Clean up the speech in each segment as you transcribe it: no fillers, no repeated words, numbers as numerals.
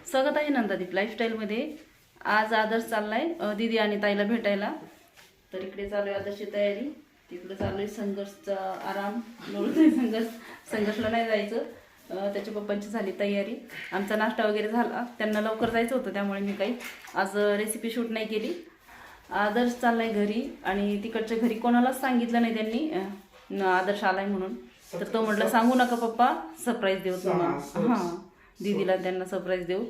स्वागत आहे नंदादीप लाईफस्टाईलमध्ये। आज आदर्श चाललाय दीदी आणि ताईला भेटायला। तर इकडे चालू आहे आदर्शची तयारी, तिकडे चालू आहे संघर्षचा आराम। संघर्षला नाही जायचं, त्याच्या पप्पांची झाली तयारी। आमचा नाश्ता वगैरे झाला, त्यांना लवकर जायचं होतं त्यामुळे मी काही आज रेसिपी शूट नाही केली। आदर्श चाललाय घरी आणि तिकडच्या घरी कोणालाच सांगितलं नाही त्यांनी आदर्श आलाय म्हणून। तर तो म्हटलं सांगू नका पप्पा, सरप्राईज देऊ तुम्हाला। हां, दीदीला त्यांना सरप्राईज देऊ।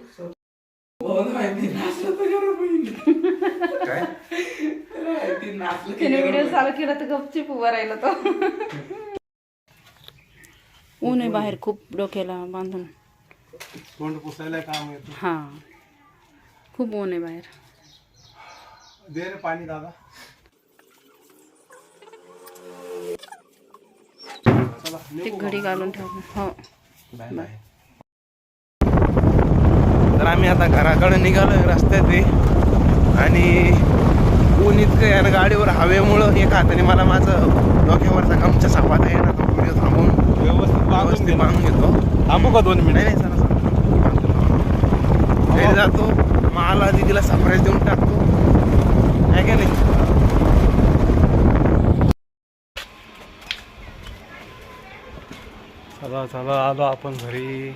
तिने व्हिडिओ चालू केला तर गपचिप उभा राहिला तो। ऊन आहे बाहेर खूप, डोक्याला बांधून तोंड पुसायला काम येतं। हा, खूप ऊन आहे बाहेर। दे रे पाणी दादा। ते घडी घालून ठेव। हो, तर आम्ही आता घराकडे निघालोय रस्त्यात आहे आणि ऊन इतकं यार, गाडीवर हवेमुळं एका हाताने मला माझं डोक्यावरचा गमचा सापात आहे ना, तो व्हिडिओ थांबवून व्यवस्थित बांधून घेतो। थांबू का 2 मिनिट? नाही चला घरी जातो, मला दीदीला सरप्राईज देऊन टाकतो, आहे का नाही? चला चला आलो आपण घरी।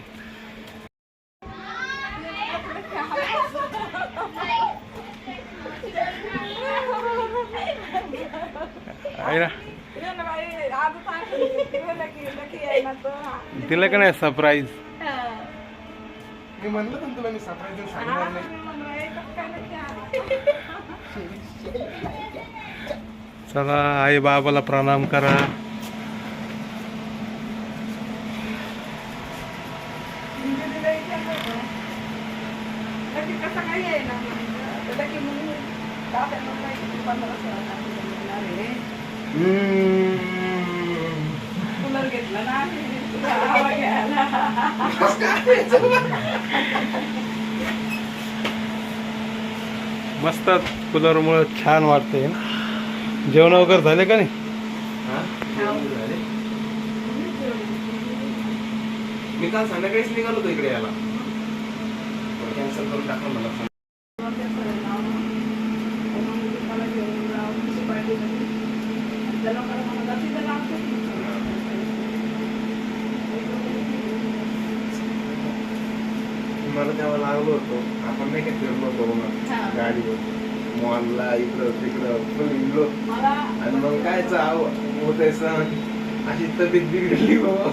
दिलं का नाही सरप्राईज? मी म्हणलं पण तुला, मी सरप्राईज देऊन सांगणार नाही। चला आई बाबाला प्रणाम करा। कूलर घेतला ना, मस्त कूलरमुळे छान वाटते। जेवण वगैरे झाले का नाही? मी काल संध्याकाळीच निघालो होतो इकडे यायला, कॅन्सल करून टाकलं मला। मला तेव्हा लागलो होतो, आपण नाही का फिरलो होतो मग गाडीवर, मॉलला इकडं तिकडं फुल हिंडलो आणि मग काय होतायचं, अशी तब्येत बिघडली बाबा।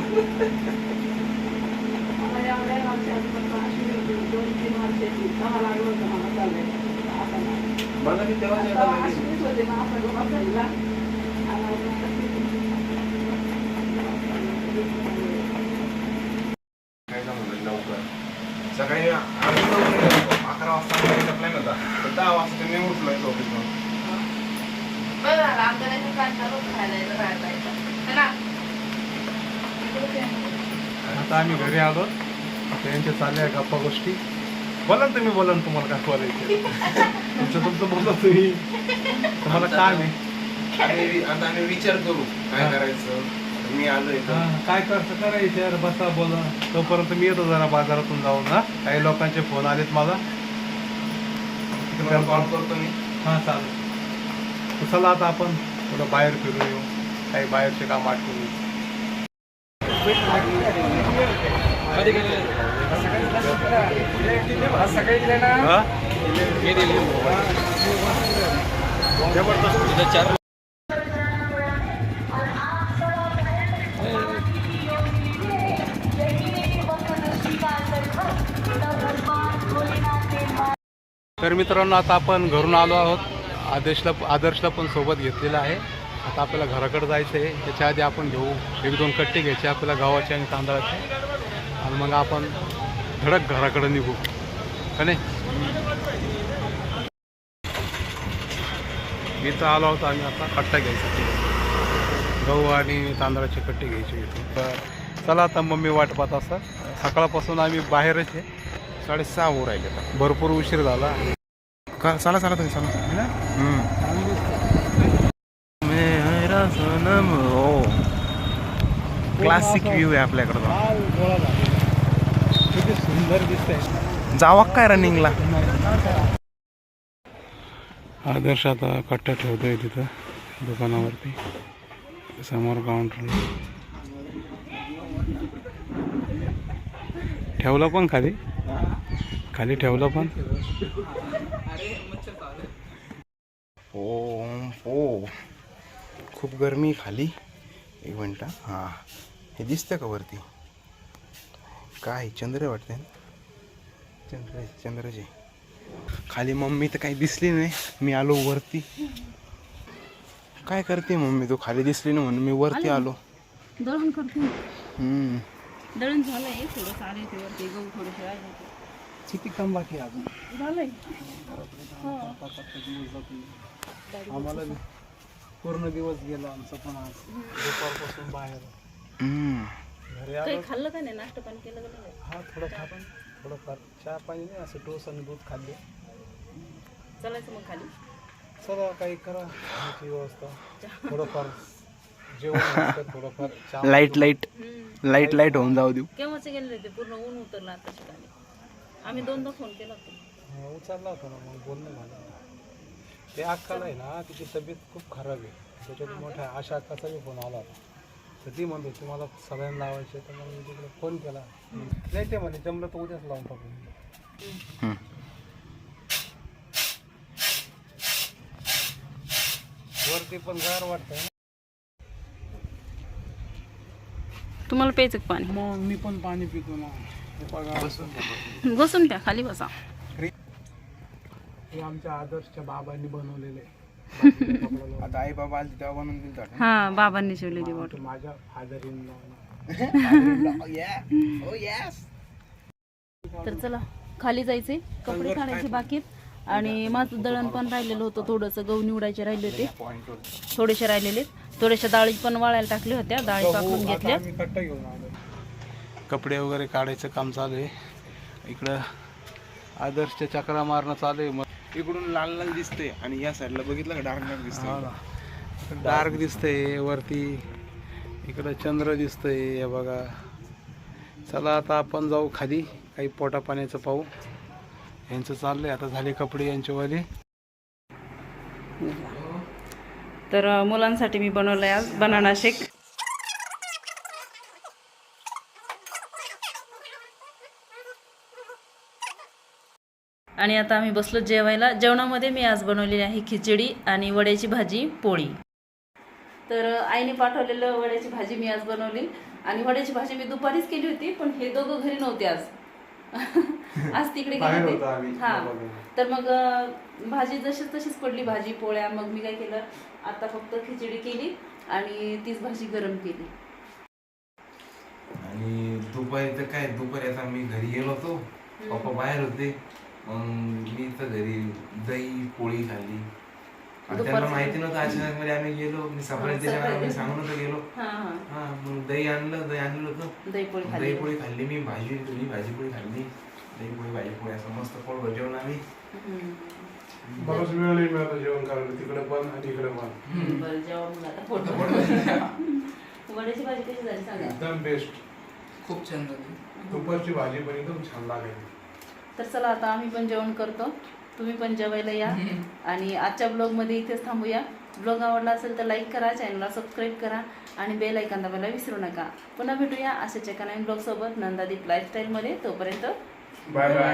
मला मी तेव्हा लवकर सकाळी 11 वाजता प्लॅन होता, तर 10 वाजता मी उठलोय ऑफिसमध्ये। आता आम्ही घरी आलो, आता यांच्या चालल्या गप्पा गोष्टी। बोला ना तुम्ही, बोला ना, तुम्हाला काय बोलायचं तुमचं बोला तुम्ही, तुम्हाला काम आहे। आता आम्ही विचार करू काय करायचं। मी आलोय काय करायचं यार, बसा बोला। तोपर्यंत मी येतो जरा बाजारातून जाऊन। ना काही लोकांचे फोन आलेत मला, कॉल करतो मी। हां चालेल। तर चला आता आपण थोडं बाहेर फिरून येऊ, काही बाहेरचे काम आठवून येऊ। तर मित्रांनो, आता आपण घरून आलो आहोत। आदर्शला पण सोबत घेतलेला आहे। आता आपल्याला घराकडे जायचं आहे, त्याच्या आधी आपण घेऊ 1-2 कट्टे घ्यायचे आपल्याला गव्हाचे आणि तांदळाचे, आणि मग आपण धडक घराकडे निघू का नाही। इथं आलो आहोत आम्ही, आता कट्टा घ्यायचा, गहू आणि तांदळाचे कट्टे घ्यायचे इथून। तर चला आता मम्मी वाट पाहत असतात। सकाळपासून आम्ही बाहेरच आहे, 6:30 होऊ राहिले, भरपूर उशीर झाला। चला चला तुम्ही चला। क्लासिक व्ह्यू आहे आपल्याकडं, किती सुंदर दिसतंय। जावा काय रनिंगला. आदर्श आता कट्टा ठेवतोय तिथं दुकानावरती समोर काउंटरला. ठेवलं पण खाली खाली ठेवलं पण. हो खूप गरमी खाली. एक मिनिट. हां हे दिसतं का वरती काय चंद्र वाटते. चंद्रचे खाली मम्मी तर काही दिसली नाही. मी आलो वरती. काय करते मम्मी तू खाली दिसली ना म्हणून मी वरती आलो. दळण करते. हम्म. दळण झालंय थोडं आले ते वरती गहू थोडेसे राहिले किती काम बाकी अजून झालंय. आम्हाला पूर्ण दिवस गेला आमचा पण आज दुपारपासून बाहेर घरी काही खाल्लं का नाही? नाश्ता पाणी केलं का नाही? हा थोडंफार चहा पाणी नाही असं टोस्ट आणि दूध खाल्ले. चालायचं मग खाली. चला काही करा खाण्याची व्यवस्था. थोडंफार जेवण थोडंफार चहा लाईट होऊन जाऊ देऊ. केव्हाच गेले ते पूर्ण ऊन उतरलं आता ठिकाणी. आम्ही 2दा फोन केला होता. उचलला होता ना मग बोलणं झालं. ते अक्काला आहे ना तिची तब्येत खूप खराब आहे. त्याच्यात मोठ्या आशा अक्काचा बी फोन आला होता. तर ती म्हणते तुम्हाला सगळ्यांना लावायचे. तर मग मी तिकडे फोन केला. नाही ते म्हणे जमलं तर उद्याच लावून टाकू. वरती पण गार वाटतंय. तुम्हाला प्यायचं का पाणी? मग मी पण पाणी पितो ना. हे बघा बसून प्या, खाली बसा. हे आमच्या आदर्शच्या बाबांनी बनवलेले. आता आई बाबा आली तेव्हा बनवून दिल. हा बाबांनी शिवलेली बॉटल. माझ्या फादर इन तर चला खाली जायचे. कपडे काढायचे बाकीत. आणि माझं दळण पण राहिलेलं होतं. थोडंसं गहू निवडायचे राहिले होते. थोडेसे राहिलेले. थोड्याशा डाळी पण वाळायला टाकल्या होत्या. डाळी पाकून घेतल्या. कट्टा घेऊन आलो. कपडे वगैरे काढायचं काम चालू आहे. इकडं आदर्शच्या चक्रा मारणं चालू आहे. मग इकडून लाल दिसतंय आणि या साईडला बघितलं का डार्क दिसतंय. डार्क दिसतंय वरती. इकडं चंद्र दिसतंय. हे बघा. चला आता आपण जाऊ खाली. काही पोटा पाण्याचं पाहू. यांचं चाललंय आता. झाले कपडे यांच्यावाले. तर मुलांसाठी मी बनवलंय आज बनाना शेक. आणि आता आम्ही बसलो जेवायला. जेवणामध्ये मी आज बनवलेली आहे खिचडी आणि वड्याची भाजी पोळी. तर आईने पाठवलेलं वड्याची भाजी मी आज बनवली. आणि वड्याची भाजी मी दुपारीच केली होती. पण हे दोघं घरी नव्हते आज. आज तिकडे गेले होते. हा तर मग भाजी तशीच पडली. भाजी पोळ्या. मग मी काय केलं आता फक्त खिचडी केली आणि तीच भाजी गरम केली. आणि दुपारी तर काय दुपारी आता मी घरी गेलो होतो. पप्पा बाहेर होते. मग मी तर घरी दही पोळी खाल्ली. त्यांना माहिती नव्हतं अचानक मध्ये आम्ही गेलो. मी सकाळी त्याच्या सांगून होतो गेलो. हा मग दही आणलं होतं. दही पोळी खाल्ली मी. भाजी पोळी खाल्ली. दही पोळी भाजी पोळी असं मस्त पोट जेवण आम्ही. बराच वेळ नाही मिळाला जेवण करायला. तिकडे पण आणि इकडे पण. वड्याची भाजी कशी झाली सांगा. एकदम बेस्ट. खूप छान झाली. दुपारची भाजी पण एकदम छान लागली. तर चला आता आम्ही पण जेवण करतो. तुम्ही पण जेवायला या. आणि आजच्या ब्लॉगमध्ये इथेच थांबूया. ब्लॉग आवडला असेल तर लाईक करा, चॅनलला सबस्क्राईब करा आणि बेल आयकॉन दाबायला विसरू नका. पुन्हा भेटूया अशाच एका नवीन ब्लॉग सोबत नंदादीप लाईफस्टाईलमध्ये. तोपर्यंत बाय बाय.